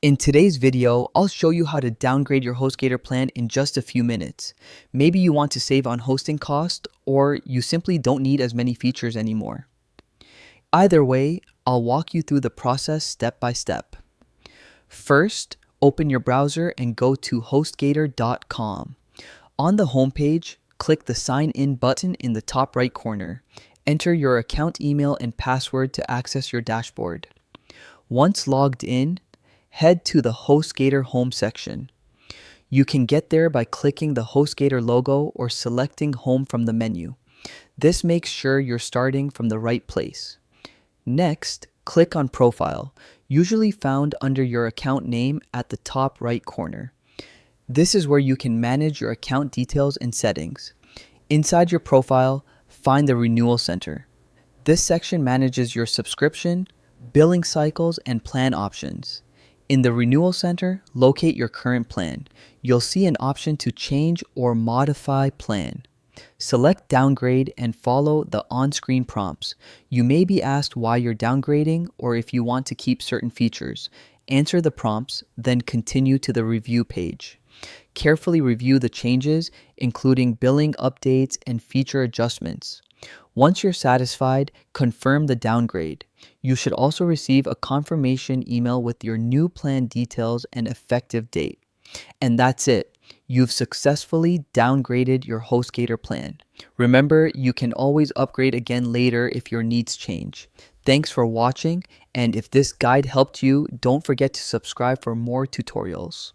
In today's video, I'll show you how to downgrade your HostGator plan in just a few minutes. Maybe you want to save on hosting cost, or you simply don't need as many features anymore. Either way, I'll walk you through the process step by step. First, open your browser and go to HostGator.com. On the homepage, click the Sign In button in the top right corner. Enter your account email and password to access your dashboard. Once logged in, head to the HostGator home section. You can get there by clicking the HostGator logo or selecting Home from the menu. This makes sure you're starting from the right place. Next, click on Profile, usually found under your account name at the top right corner. This is where you can manage your account details and settings. Inside your profile, find the Renewal Center. This section manages your subscription, billing cycles, and plan options. In the Renewal Center, locate your current plan. You'll see an option to change or modify plan. Select Downgrade and follow the on-screen prompts. You may be asked why you're downgrading or if you want to keep certain features. Answer the prompts, then continue to the review page. Carefully review the changes, including billing updates and feature adjustments. Once you're satisfied, confirm the downgrade. You should also receive a confirmation email with your new plan details and effective date. And that's it. You've successfully downgraded your HostGator plan. Remember, you can always upgrade again later if your needs change. Thanks for watching, and if this guide helped you, don't forget to subscribe for more tutorials.